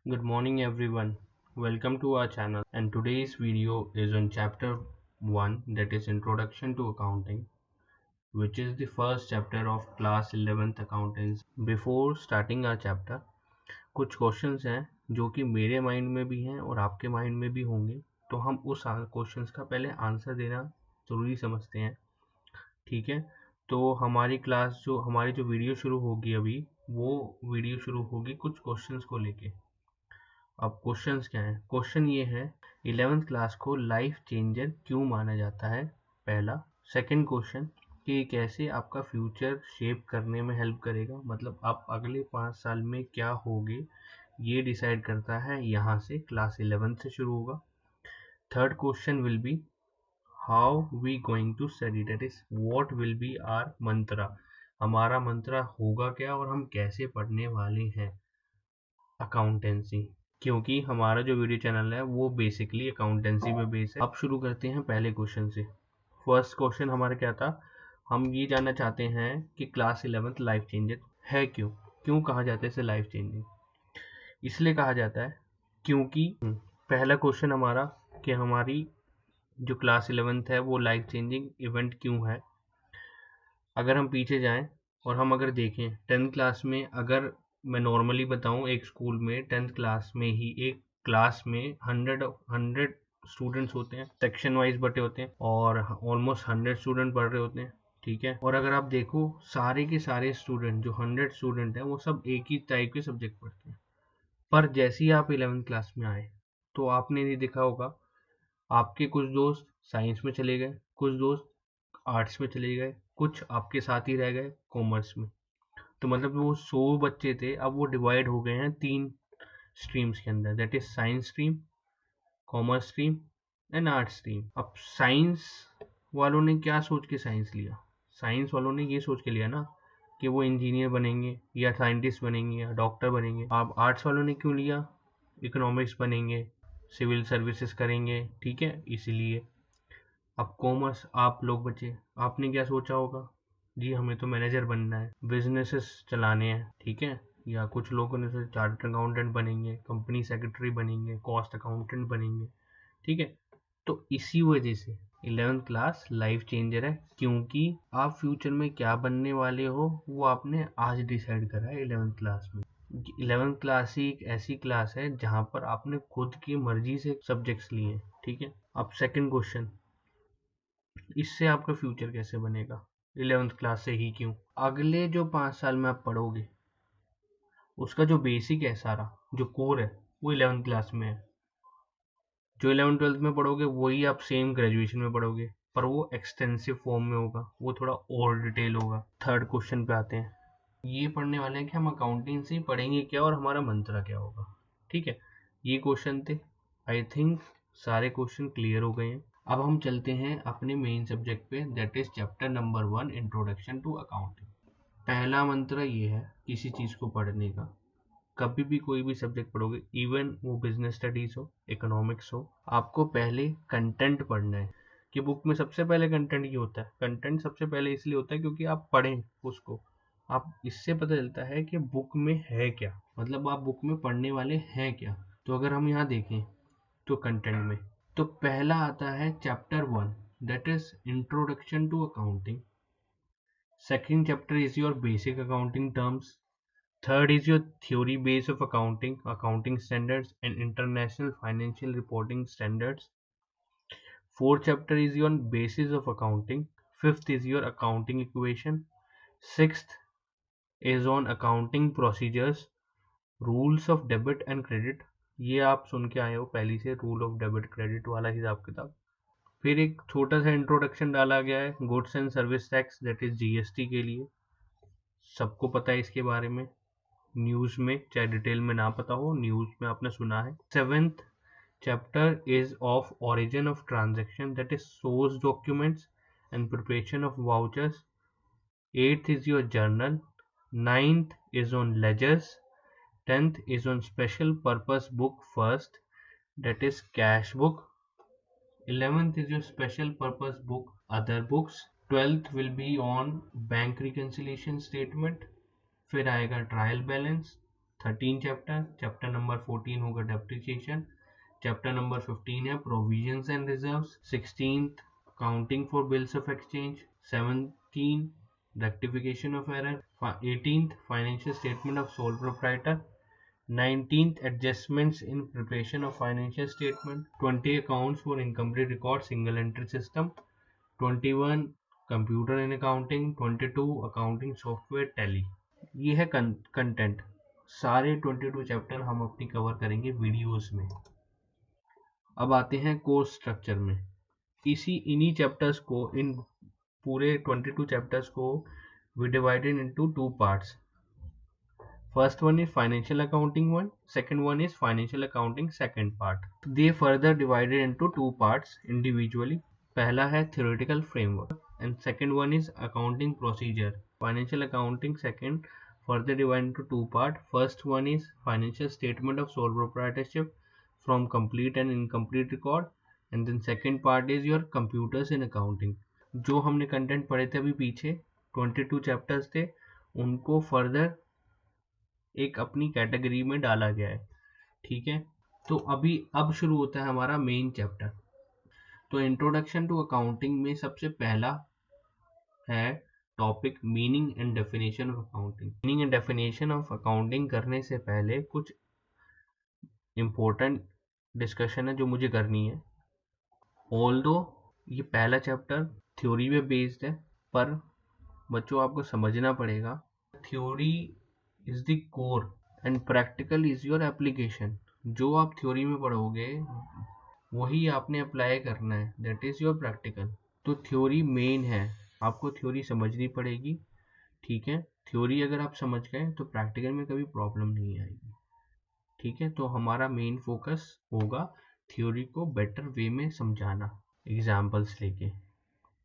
Good morning everyone. Welcome to our channel and today's video is on chapter 1, that is Introduction to Accounting, which is the first chapter of class 11th accountancy. Before starting our chapter, कुछ questions हैं जो कि मेरे mind में भी हैं और आपके माइंड में भी होंगे, तो हम उस क्वेश्चंस का पहले आंसर देना ज़रूरी समझते हैं। ठीक है, तो हमारी जो वीडियो शुरू होगी अभी, वो वीडियो शुरू होगी कुछ क्वेश्चंस को लेके। अब क्वेश्चंस क्या है? क्वेश्चन ये है, 11th क्लास को लाइफ चेंजर क्यों माना जाता है? पहला। सेकंड क्वेश्चन कि कैसे आपका फ्यूचर शेप करने में हेल्प करेगा, मतलब आप अगले 5 साल में क्या होगे ये डिसाइड करता है, यहाँ से क्लास 11th से शुरू होगा। Third question will be how we going to study, that is what will be our mantra, हमारा मंत्रा होगा क्या और हम कैसे पढ़ने वाले हैं अकाउंटेंसी, क्योंकि हमारा जो वीडियो चैनल है वो बेसिकली अकाउंटेंसी पे बेस है। अब शुरू करते हैं पहले क्वेश्चन से। फर्स्ट क्वेश्चन हमारा क्या था? हम ये जानना चाहते हैं कि क्लास 11th लाइफ चेंजर है क्यों? क्यों कहा जाता है इसे लाइफ चेंजिंग? इसलिए कहा जाता है क्योंकि पहला क्वेश्चन हमारा कि हमारी जो क्लास 11th है वो लाइफ चेंजिंग इवेंट क्यों है। अगर हम पीछे जाएं और हम अगर देखें 10th क्लास में, अगर मैं नॉर्मली बताऊं, एक स्कूल में 10th क्लास में ही एक क्लास में 100 स्टूडेंट्स होते हैं, सेक्शन वाइज बटे होते हैं और ऑलमोस्ट 100 स्टूडेंट पढ़ रहे होते हैं। ठीक है, और अगर आप देखो सारे के सारे स्टूडेंट जो 100 स्टूडेंट हैं वो सब एक ही टाइप के सब्जेक्ट पढ़ते हैं। पर जैसे ही आप 11th क्लास में आए तो आपने नहीं देखा होगा, आपके कुछ दोस्त साइंस में चले गए, कुछ दोस्त आर्ट्स में चले गए, कुछ आपके साथ ही रह गए कॉमर्स में। तो मतलब वो 100 बच्चे थे, अब वो डिवाइड हो गए हैं 3 स्ट्रीम्स के अंदर, that is science stream, commerce stream and arts stream. अब साइंस वालों ने क्या सोच के साइंस लिया? साइंस वालों ने ये सोच के लिया ना कि वो इंजीनियर बनेंगे या साइंटिस्ट बनेंगे या डॉक्टर बनेंगे। अब आर्ट्स वालों ने क्यों लिया? इकोनॉमिक्स बनेंगे, सिविल सर्विसेज करेंगे, ठीक है, इसीलिए। अब कॉमर्स आप लोग बचे, आपने क्या सोचा होगा? जी हमें तो मैनेजर बनना है, बिजनेसेस चलाने हैं, ठीक है, या कुछ लोगों ने सोचा चार्टर्ड अकाउंटेंट बनेंगे, कंपनी सेक्रेटरी बनेंगे, कॉस्ट अकाउंटेंट बनेंगे। ठीक है, तो इसी वजह से 11th क्लास लाइफ चेंजर है, क्योंकि आप फ्यूचर में क्या बनने वाले हो वो आपने आज डिसाइड करा है 11th क्लास में। 11th क्लास ही एक ऐसी क्लास है जहाँ पर आपने खुद की मर्जी से सब्जेक्ट्स लिए। ठीक है, अब सेकंड क्वेश्चन, इससे आपका फ्यूचर कैसे बनेगा? 11th क्लास से ही क्यों? अगले जो 5 साल में आप पढ़ोगे उसका जो बेसिक है, सारा जो कोर है, वो 11th क्लास में है। जो 11th 12th में पढ़ोगे वही आप सेम ग्रेजुएशन में पढ़ोगे, पर वो एक्सटेंसिव फॉर्म में होगा, वो थोड़ा और डिटेल होगा। थर्ड क्वेश्चन पे आते हैं, ये पढ़ने वाले हैं कि हम अकाउंटिंग से पढ़ेंगे क्या और हमारा मंत्रा क्या होगा। ठीक है, ये क्वेश्चन थे। आई थिंक सारे क्वेश्चन क्लियर हो गए हैं। अब हम चलते हैं अपने मेन सब्जेक्ट पे, that is chapter number 1, introduction to accounting. पहला मंत्र ये है किसी चीज़ को पढ़ने का, कभी भी कोई भी सब्जेक्ट पढ़ोगे, इवन वो बिजनेस स्टडीज हो, इकोनॉमिक्स हो, आपको पहले कंटेंट पढ़ना है। कि बुक में सबसे पहले कंटेंट ये होता है, कंटेंट सबसे पहले इसलिए होता है क्योंकि आप पढ़ें उसको, आप इससे पता चलता है कि बुक में है क्या, मतलब आप बुक में पढ़ने वाले हैं क्या। तो अगर हम यहाँ देखें तो कंटेंट में तो पहला आता है chapter 1, that is introduction to accounting. Second chapter is your basic accounting terms. Third is your theory base of accounting, accounting standards and international financial reporting standards. Fourth chapter is your basis of accounting. Fifth is your accounting equation. Sixth is on accounting procedures, rules of debit and credit. ये आप सुन के आए हो पहली से, rule of debit credit वाला हिसाब किताब। फिर एक छोटा सा इंट्रोडक्शन डाला गया है goods and service tax, that is GST के लिए, सबको पता है इसके बारे में, न्यूज़ में चाहे डिटेल में ना पता हो, न्यूज़ में आपने सुना है। Seventh chapter is of origin of transaction, that is source documents and preparation of vouchers. Eighth is your journal. Ninth is on ledgers. 10th is on special purpose book first, that is cash book. 11th is your special purpose book other books. 12th will be on bank reconciliation statement. फिर आएगा trial balance. 13 chapter number 14 होगा depreciation, chapter number 15 है provisions and reserves, 16th accounting for bills of exchange, 17 rectification of error, 18th financial statement of sole proprietor, 19th adjustments in preparation of financial statement, 20 accounts for incomplete record single entry system, 21 computer in accounting, 22 accounting software tally। ये है content. सारे 22 chapter हम अपनी cover करेंगे videos में। अब आते हैं कोर्स स्ट्रक्चर में। इन्हीं चैप्टर्स को, इन पूरे 22 चैप्टर्स को we divided into two parts. First one is financial accounting one, second one is financial accounting second part. They further divided into two parts individually. पहला है theoretical framework and second one is accounting procedure. Financial accounting second further divided into two parts. First one is financial statement of sole proprietorship from complete and incomplete record, and then second part is your computers in accounting. जो हमने content पढ़े थे अभी पीछे 22 chapters थे, उनको further एक अपनी कैटेगरी में डाला गया है। ठीक है, तो अब शुरू होता है हमारा मेन चैप्टर। तो इंट्रोडक्शन टू अकाउंटिंग में सबसे पहला है topic meaning and definition of accounting. Meaning and definition of accounting करने से पहले कुछ इंपॉर्टेंट डिस्कशन है जो मुझे करनी है। ऑल्दो ये पहला चैप्टर थ्योरी पे बेस्ड है, पर बच्चों आपको समझना पड़ेगा theory is the core and practical is your application. जो आप थ्योरी में पढ़ोगे वही आपने अप्लाई करना है, दैट इज योर प्रैक्टिकल। तो थ्योरी मेन है, आपको थ्योरी समझनी पड़ेगी। ठीक है, थ्योरी अगर आप समझ गए तो प्रैक्टिकल में कभी प्रॉब्लम नहीं आएगी। ठीक है, तो हमारा मेन फोकस होगा थ्योरी को बेटर वे में समझाना, एग्जाम्पल्स लेके,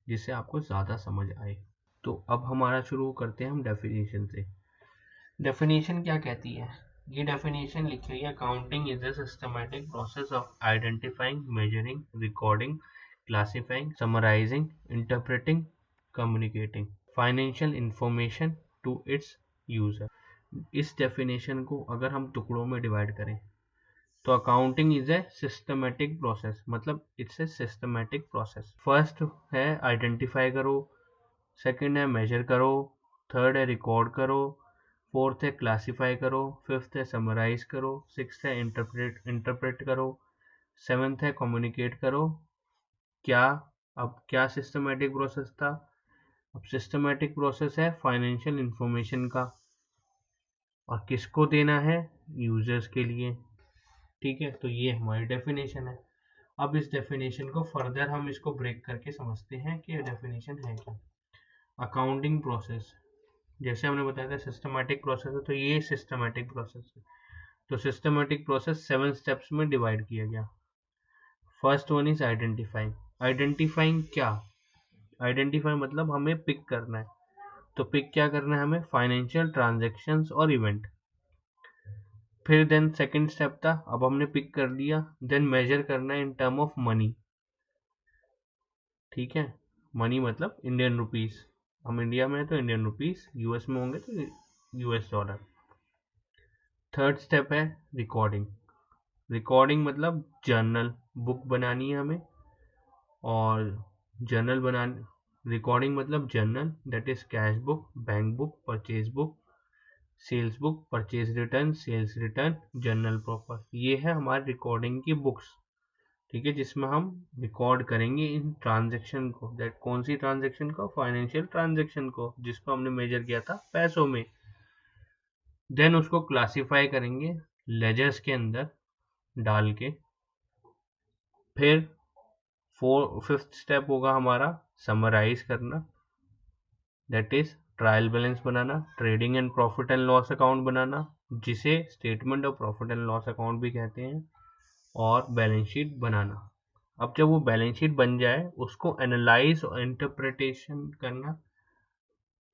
जिससे आपको ज़्यादा समझ आए। तो अब हमारा शुरू करते हैं हम डेफिनेशन से। डेफिनेशन क्या कहती है? ये डेफिनेशन लिखी हुई है, accounting is a systematic process of identifying, measuring, recording, classifying, summarising, interpreting, communicating financial information to its user. इस डेफिनेशन को अगर हम टुकड़ों में डिवाइड करें तो accounting is a systematic process, मतलब it's a systematic process. First है आइडेंटिफाई करो, सेकंड है मेजर करो, थर्ड है रिकॉर्ड करो, फोर्थ है क्लासीफाई करो, फिफ्थ है समराइज करो, सिक्स्थ है इंटरप्रेट करो, सेवन्थ है कम्युनिकेट करो। अब क्या सिस्टमैटिक प्रोसेस था? अब सिस्टमैटिक प्रोसेस है फाइनेंशियल इंफॉर्मेशन का, और किसको देना है? यूजर्स के लिए। ठीक है, तो ये हमारी डेफिनेशन है। अब इस डेफिनेशन को फर्दर हम इसको ब्रेक करके समझते हैं कि डेफिनेशन है क्या। अकाउंटिंग प्रोसेस, जैसे हमने बताया था सिस्टमैटिक प्रोसेस है, तो ये सिस्टमैटिक प्रोसेस है। तो सिस्टमैटिक प्रोसेस 7 स्टेप्स में डिवाइड किया गया। First one is identifying. Identifying क्या? आइडेंटिफाई मतलब हमें पिक करना है। तो पिक क्या करना है हमें? फाइनेंशियल ट्रांजेक्शन्स और इवेंट। फिर देन सेकंड स्टेप था, अब हमने पिक कर लिया, देन मेजर करना है इन टर्म ऑफ मनी। ठीक है, मनी मतलब इंडियन रुपीस, हम इंडिया में है तो इंडियन रुपीस, यूएस में होंगे तो यूएस डॉलर। थर्ड स्टेप है रिकॉर्डिंग। रिकॉर्डिंग मतलब जर्नल, बुक बनानी है हमें, और जर्नल बनाने, रिकॉर्डिंग मतलब journal, that is cash book, bank book, purchase book, sales book, purchase return, sales return, journal proper. ये है हमारी रिकॉर्डिंग की बुक्स। ठीक है, जिसमें हम रिकॉर्ड करेंगे इन ट्रांजैक्शन को, दैट कौन सी ट्रांजैक्शन को? फाइनेंशियल ट्रांजैक्शन को, जिसको हमने मेजर किया था पैसों में। देन उसको क्लासिफाई करेंगे लेजर्स के अंदर डाल के। फिर फिफ्थ स्टेप होगा हमारा समराइज करना, दैट इज ट्रायल बैलेंस बनाना, trading and profit and loss account बनाना, जिसे statement of profit and loss account भी कहते हैं, और बैलेंस शीट बनाना। अब जब वो बैलेंस शीट बन जाए उसको एनालाइज और इंटरप्रिटेशन करना।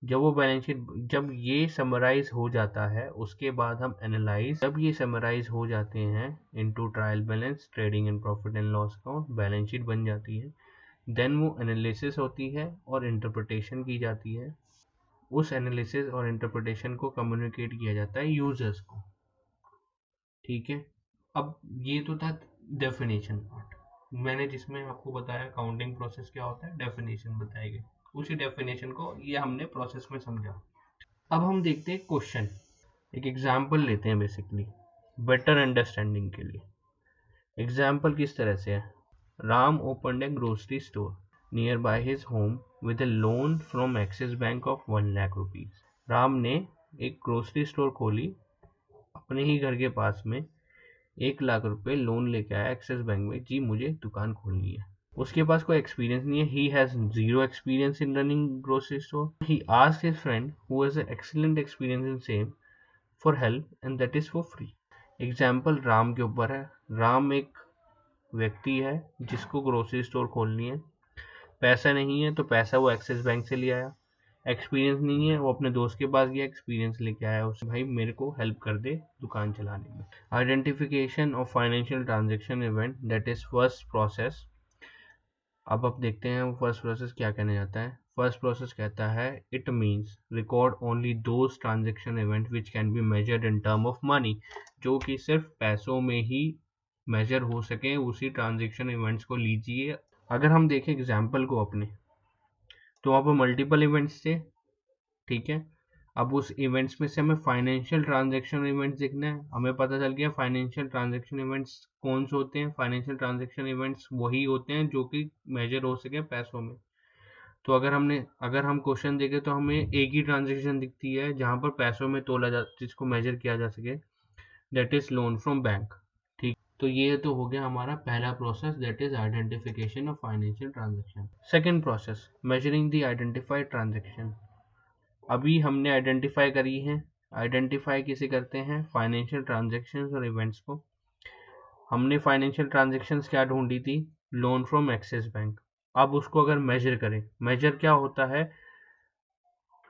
जब ये समराइज हो जाता है उसके बाद हम एनालाइज, जब ये समराइज हो जाते हैं into trial balance, trading and profit and loss account, balance sheet बन जाती है, देन वो एनालिसिस होती है और इंटरप्रिटेशन की जाती है। उस एनालिसिस और इंटरप्रिटेशन को कम्युनिकेट किया जाता है यूजर्स को। ठीक है। अब ये तो था डेफिनेशन पार्ट, मैंने जिसमें आपको बताया काउंटिंग प्रोसेस क्या होता है, डेफिनेशन बताई गई, उसी डेफिनेशन को ये हमने प्रोसेस में समझा। अब हम देखते हैं क्वेश्चन, एक एग्जाम्पल लेते हैं बेसिकली बेटर अंडरस्टैंडिंग के लिए। एग्जाम्पल किस तरह से है, Ram opened A grocery store near by his home with A loan from axis bank of 1 lakh rupees. Ram ने एक ग्रोसरी स्टोर खोली अपने ही घर के पास में, 1 लाख रुपए लोन लेके आया एक्सिस बैंक में, जी मुझे दुकान खोलनी है। उसके पास कोई एक्सपीरियंस नहीं है, he has zero experience in running grocery store. He asked his friend who has excellent experience in same for help and that is for free. Example Ram के ऊपर है। राम एक व्यक्ति है जिसको ग्रोसरी स्टोर खोलनी है, पैसा नहीं है तो पैसा वो एक्सिस बैंक से ले आया, एक्सपीरियंस नहीं है वो अपने दोस्त के पास गया, एक्सपीरियंस लेके आया उससे, भाई मेरे को हेल्प कर दे दुकान चलाने में। Identification of financial transaction event that is first process. अब आप देखते हैं वो फर्स्ट प्रोसेस क्या कहने जाता है। फर्स्ट प्रोसेस कहता है it means record only those transaction event which can be measured in term of money, जो कि सिर्फ पैसों में ही मेजर हो सके, उसी ट्रांजेक्शन इवेंट्स को लीजिए। अगर हम देखें एग्जाम्पल को अपने, तो वहाँ पर मल्टीपल इवेंट्स थे, ठीक है। अब उस इवेंट्स में से हमें फाइनेंशियल ट्रांजैक्शन इवेंट्स देखना है, हमें पता चल गया फाइनेंशियल ट्रांजैक्शन इवेंट्स कौन से होते हैं, फाइनेंशियल ट्रांजैक्शन इवेंट्स वही होते हैं जो कि मेजर हो सके पैसों में। तो अगर हम क्वेश्चन देखें तो हमें एक ही ट्रांजैक्शन दिखती है जहां पर पैसों में तोला जा, जिसको मेजर किया जा सके, that is loan from bank. ठीक, तो ये तो हो गया हमारा पहला process, that is identification of financial transaction. Second process, measuring the identified transaction. अभी हमने आइडेंटिफाई करी है, आइडेंटिफाई किसे करते हैं, फाइनेंशियल ट्रांजैक्शंस और इवेंट्स को। हमने फाइनेंशियल ट्रांजैक्शंस क्या ढूंढी थी, लोन फ्रॉम एक्सिस बैंक। अब उसको अगर मेजर करें, मेजर क्या होता है,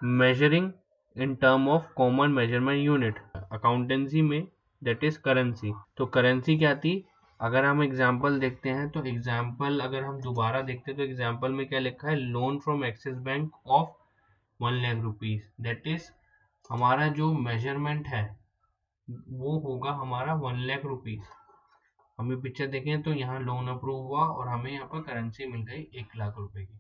measuring in term of common measurement unit accountancy में, दैट इज करेंसी। तो करेंसी क्या थी, अगर हम एग्जाम्पल देखते हैं तो एग्जाम्पल अगर हम दोबारा देखते हैं तो एग्जाम्पल में क्या लिखा है, loan from axis bank of 1 lakh rupees, that is हमारा जो मेजरमेंट है वो होगा हमारा 1 लाख रुपीज। हमें पिक्चर देखें तो यहाँ लोन अप्रूव हुआ और हमें यहाँ पर करेंसी मिल गई 1 लाख रुपए की।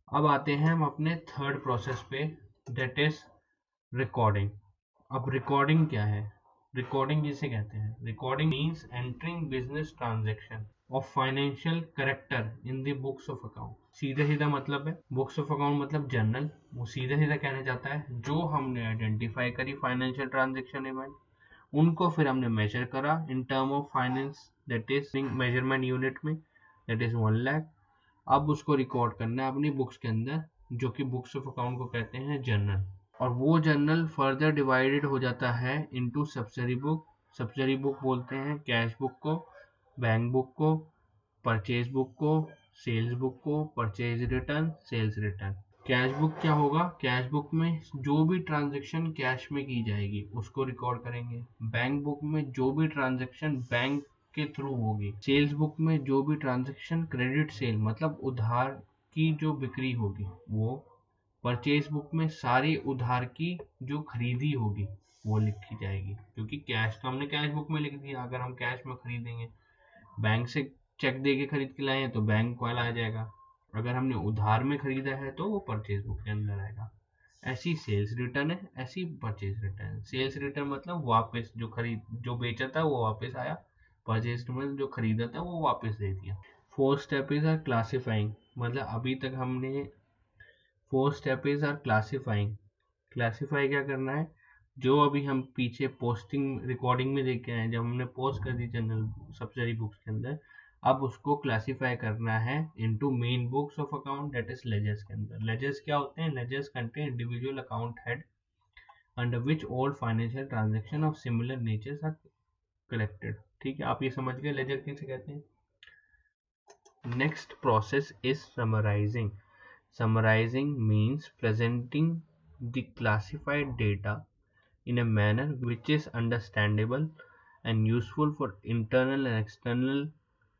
अब आते हैं हम अपने थर्ड प्रोसेस पे, दैट इज रिकॉर्डिंग। अब रिकॉर्डिंग क्या है, रिकॉर्डिंग जिसे कहते हैं, recording means entering business transaction of financial character in the books of account. सीधा सीधा मतलब है, बुक्स ऑफ अकाउंट मतलब जर्नल, वो सीधा सीधा कहना चाहता है जो हमने आइडेंटिफाई करी फाइनेंशियल ट्रांजेक्शन इवेंट, उनको फिर हमने मेजर करा in term of finance, that is measurement unit में, दैट इज 1 लाख। अब उसको रिकॉर्ड करना है अपनी बुक्स के अंदर, जो कि बुक्स ऑफ अकाउंट को कहते हैं जर्नल। और वो जर्नल फर्दर डिवाइडेड हो जाता है into subsidiary book. Subsidiary book बोलते हैं कैश बुक को, बैंक बुक को, परचेज बुक को, सेल्स बुक को, purchase return, sales return. Cash book क्या होगा, कैश बुक में जो भी ट्रांजैक्शन कैश में की जाएगी उसको रिकॉर्ड करेंगे। बैंक बुक में जो भी ट्रांजैक्शन बैंक के थ्रू होगी। सेल्स बुक में जो भी ट्रांजैक्शन क्रेडिट सेल मतलब उधार की जो बिक्री होगी वो। परचेज बुक में सारी उधार की जो खरीदी होगी वो लिखी जाएगी, क्योंकि कैश तो हमने कैश बुक में लिख दिया, अगर हम कैश में खरीदेंगे, बैंक से चेक दे के खरीद के लाए हैं तो बैंक वाला आ जाएगा, अगर हमने उधार में खरीदा है तो वो परचेज बुक के अंदर आएगा। ऐसी सेल्स रिटर्न है, ऐसी परचेज रिटर्न। सेल्स रिटर्न मतलब वापस जो बेचा था वो वापस आया, परचेज में जो खरीदा था वो वापस दे दिया। Fourth step is our classifying, मतलब अभी तक हमने fourth step is our classifying. Classify क्या करना है, जो अभी हम पीछे पोस्टिंग रिकॉर्डिंग में देख के आए, जब हमने पोस्ट कर दी जनरल सब्सिडरी बुक्स के अंदर, अब उसको क्लासिफाई करना है into main books of account, that is ledgers के अंदर। लेजर्स क्या होते हैं, ledgers contain individual account head under which all financial transaction of similar natures are collected. ठीक है, आप ये समझ गए लेजर किसे कहते हैं। Next process is summarising. Summarizing means presenting the classified data in a manner which is understandable and useful for internal and external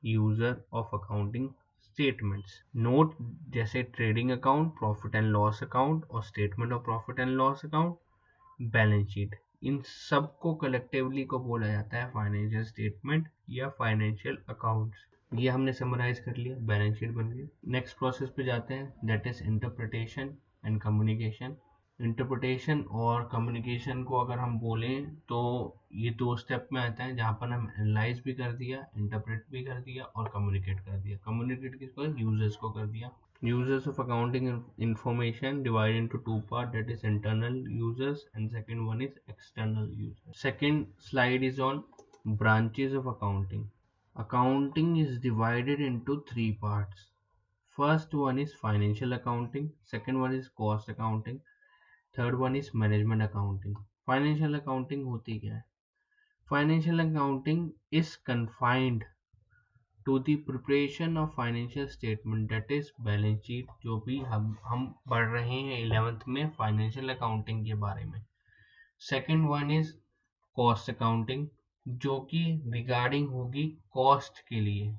user of accounting statements. Note जैसे trading account, profit and loss account और statement of profit and loss account, balance sheet, इन सब को collectively को बोला जाता है financial statement या financial accounts. ये हमने समराइज कर लिया, बैलेंस शीट बन गई। नेक्स्ट प्रोसेस पे जाते हैं, that is interpretation and communication. Interpretation और कम्युनिकेशन को अगर हम बोलें तो ये दो स्टेप में आता है, जहाँ पर हम एनालाइज भी कर दिया, इंटरप्रेट भी कर दिया और कम्युनिकेट कर दिया। कम्युनिकेट किसको? यूजर्स को कर दिया। Users of accounting information divided into two parts, that is internal users and second one is external users. Second slide is on branches of accounting. Accounting is divided into three parts. First one is financial accounting, second one is cost accounting, third one is management accounting. Financial accounting होती क्या है? Financial accounting is confined to the preparation of financial statement, that is balance sheet. जो भी हम पढ़ रहे हैं 11th में फाइनेंशियल अकाउंटिंग के बारे में। Second one is cost accounting, जो कि रिगार्डिंग होगी कॉस्ट के लिए,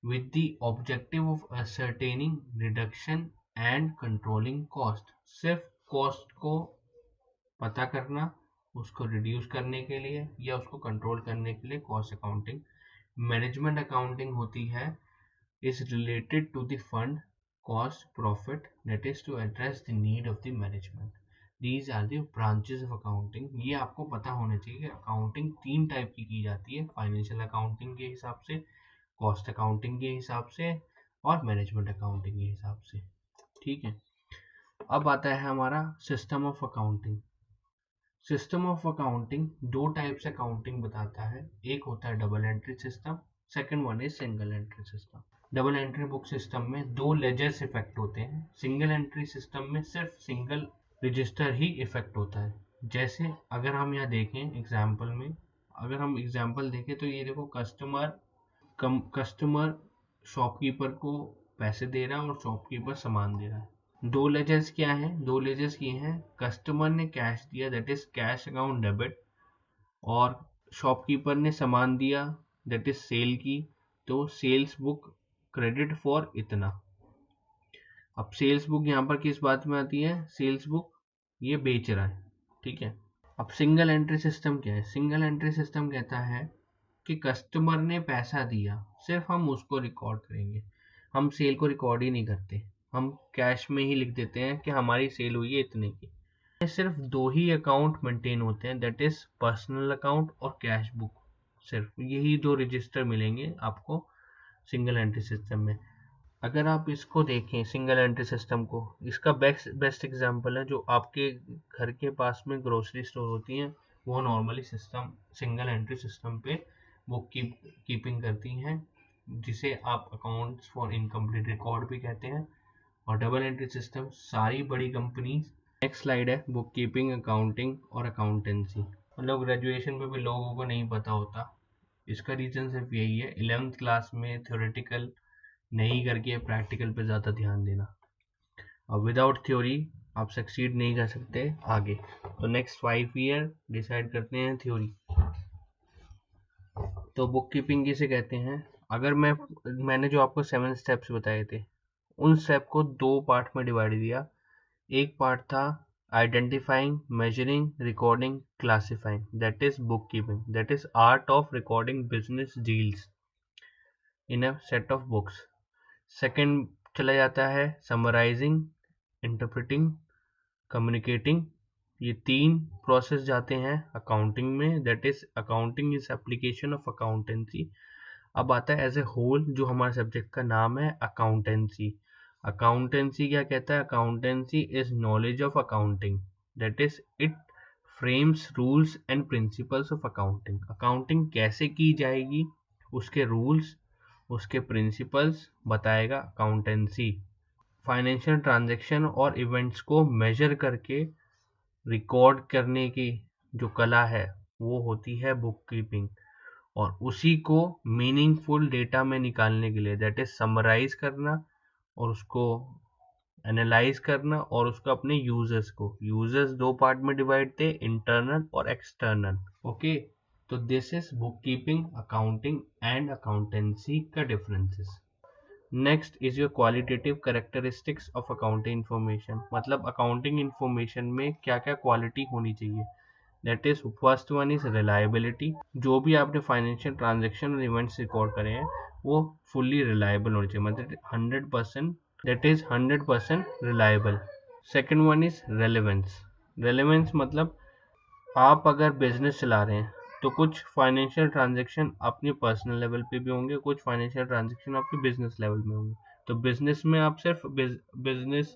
with the objective of ascertaining reduction and controlling cost। सिर्फ कॉस्ट को पता करना, उसको रिड्यूस करने के लिए या उसको कंट्रोल करने के लिए कॉस्ट अकाउंटिंग। मैनेजमेंट अकाउंटिंग होती है is related to the fund, cost, profit, that is to address the need of the management. These are the branches of accounting। ये आपको पता होना चाहिए कि अकाउंटिंग तीन टाइप की जाती है, फाइनेंशियल अकाउंटिंग के हिसाब से, कॉस्ट अकाउंटिंग के हिसाब से और मैनेजमेंट अकाउंटिंग के हिसाब से। ठीक है, अब आता है हमारा system of accounting. System of accounting दो टाइप से अकाउंटिंग बताता है, एक होता है double entry system, second one is single entry system. Double entry book system में दो लेजर्स इफेक्ट होते हैं, सिंगल एंट्री सिस्टम में सिर्फ सिंगल रजिस्टर ही इफेक्ट होता है। जैसे अगर हम यहाँ देखें एग्जाम्पल में, अगर हम एग्जाम्पल देखें तो ये देखो, कस्टमर शॉपकीपर को पैसे दे रहा है और शॉपकीपर सामान दे रहा है। दो लेजर्स क्या हैं? दो लेजर्स ये हैं, कस्टमर ने कैश दिया, that is cash account debit, और शॉपकीपर ने सामान दिया, दैट इज सेल की, तो सेल्स बुक क्रेडिट फॉर इतना। अब सेल्स बुक यहाँ पर किस बात में आती है? सेल्स बुक ये बेच रहा है, ठीक है। अब सिंगल एंट्री सिस्टम क्या है? सिंगल एंट्री सिस्टम कहता है कि कस्टमर ने पैसा दिया, सिर्फ हम उसको रिकॉर्ड करेंगे, हम सेल को रिकॉर्ड ही नहीं करते, हम कैश में ही लिख देते हैं कि हमारी सेल हुई है इतने की। सिर्फ दो ही अकाउंट मेंटेन होते हैं, दैट इज पर्सनल अकाउंट और कैश बुक। सिर्फ यही दो रजिस्टर मिलेंगे आपको सिंगल एंट्री सिस्टम में। अगर आप इसको देखें सिंगल एंट्री सिस्टम को, इसका बेस्ट एग्जांपल है जो आपके घर के पास में ग्रोसरी स्टोर होती हैं, वो normally system single entry system पे बुक कीपिंग करती हैं, जिसे आप अकाउंट्स फॉर इनकम्प्लीट रिकॉर्ड भी कहते हैं। और डबल एंट्री सिस्टम सारी बड़ी कंपनी। नेक्स्ट स्लाइड है बुक कीपिंग, अकाउंटिंग और अकाउंटेंसी। मतलब ग्रेजुएशन में भी लोगों को नहीं पता होता, इसका रीज़न सिर्फ यही है, 11th क्लास में थ्योरेटिकल नहीं करके प्रैक्टिकल पे ज़्यादा ध्यान देना। अब विदाउट थ्योरी आप सक्सीड नहीं कर सकते आगे। तो नेक्स्ट 5 ईयर डिसाइड करते हैं थ्योरी। तो बुक कीपिंग किसे कहते हैं? अगर मैंने जो आपको 7 स्टेप्स बताए थे, उन स्टेप को दो पार्ट में डिवाइड किया। एक पार्ट था identifying, measuring, recording, classifying, that is book keeping, that is art of recording business deals in a set of books. Second चला जाता है समराइजिंग, इंटरप्रिटिंग, कम्युनिकेटिंग। ये तीन प्रोसेस जाते हैं अकाउंटिंग में, that is accounting is application of accountancy. अब आता है एज ए होल, जो हमारे सब्जेक्ट का नाम है अकाउंटेंसी। अकाउंटेंसी क्या कहता है? Accountancy is knowledge of accounting, that is it frames rules and principles of accounting. Accounting कैसे की जाएगी, उसके रूल्स, उसके प्रिंसिपल्स बताएगा अकाउंटेंसी। फाइनेंशियल ट्रांजैक्शन और इवेंट्स को मेजर करके रिकॉर्ड करने की जो कला है वो होती है बुक कीपिंग, और उसी को मीनिंगफुल डेटा में निकालने के लिए, दैट इज समराइज करना और उसको एनालाइज करना, और उसको अपने यूजर्स दो पार्ट में डिवाइड थे, इंटरनल और एक्सटर्नल। ओके, तो this is book keeping, accounting and accountancy का differences. Next is your qualitative characteristics of accounting information. मतलब अकाउंटिंग इंफॉर्मेशन में क्या क्या क्वालिटी होनी चाहिए। That is first one is reliability. जो भी आपने फाइनेंशियल ट्रांजेक्शन और इवेंट्स रिकॉर्ड करे हैं वो फुल्ली रिलायबल होने चाहिए, मतलब 100%, that is 100% reliable. Second one is relevance. Relevance मतलब आप अगर बिजनेस चला रहे हैं तो कुछ फाइनेंशियल ट्रांजैक्शन अपने पर्सनल लेवल पे भी होंगे, कुछ फाइनेंशियल ट्रांजैक्शन आपके बिजनेस लेवल में होंगे। तो बिजनेस में आप सिर्फ बिजनेस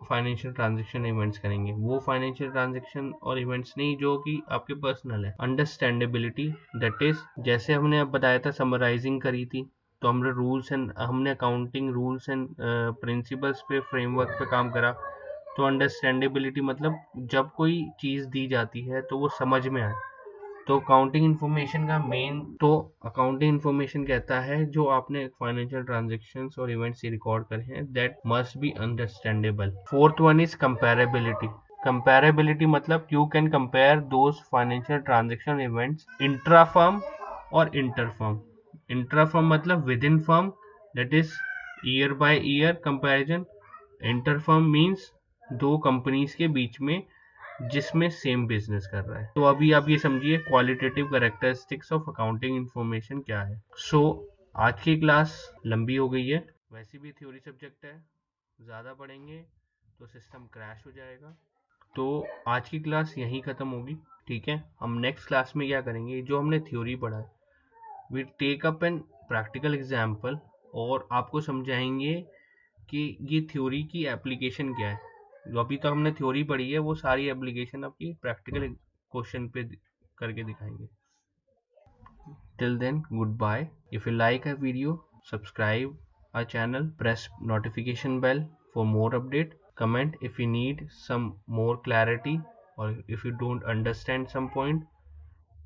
फाइनेंशियल ट्रांजैक्शन इवेंट्स करेंगे, वो फाइनेंशियल ट्रांजैक्शन और इवेंट्स नहीं जो कि आपके पर्सनल है। अंडरस्टैंडेबिलिटी, दैट इज जैसे हमने अब बताया था, समराइजिंग करी थी, तो हमने अकाउंटिंग रूल्स एंड प्रिंसिपल्स पे, फ्रेमवर्क पे काम करा। तो अंडरस्टैंडेबिलिटी मतलब जब कोई चीज़ दी जाती है तो वो समझ में आए। तो अकाउंटिंग इन्फॉर्मेशन कहता है जो आपने फाइनेंशियल ट्रांजैक्शंस और इवेंट्स रिकॉर्ड करे हैं, that must be understandable. Fourth one is comparability. Comparability मतलब you can compare those financial transaction events intra firm और इंटर फर्म। इंट्रा फर्म मतलब within firm, that is year by year comparison. Inter firm means दो companies के बीच में जिसमें same business कर रहा है। तो अभी आप ये समझिए qualitative characteristics of accounting information क्या है। सो आज की क्लास लंबी हो गई है, वैसे भी थ्योरी सब्जेक्ट है, ज़्यादा पढ़ेंगे तो सिस्टम क्रैश हो जाएगा। तो आज की क्लास यहीं ख़त्म होगी, ठीक है। हम नेक्स्ट क्लास में क्या करेंगे, जो हमने थ्योरी पढ़ा है we take up an practical example और आपको समझाएंगे कि ये थ्योरी की एप्लीकेशन क्या है। जो अभी तक हमने थ्योरी पढ़ी है वो सारी एप्लीकेशन आपकी प्रैक्टिकल क्वेश्चन पे करके दिखाएंगे। Till then, good bye. If you like a video, subscribe our channel, press notification bell for more update, comment if you need some more clarity or if you don't understand some point,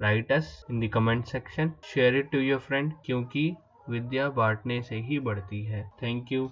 write us in the comment section, share it to your friend क्योंकि विद्या बांटने से ही बढ़ती है। Thank you.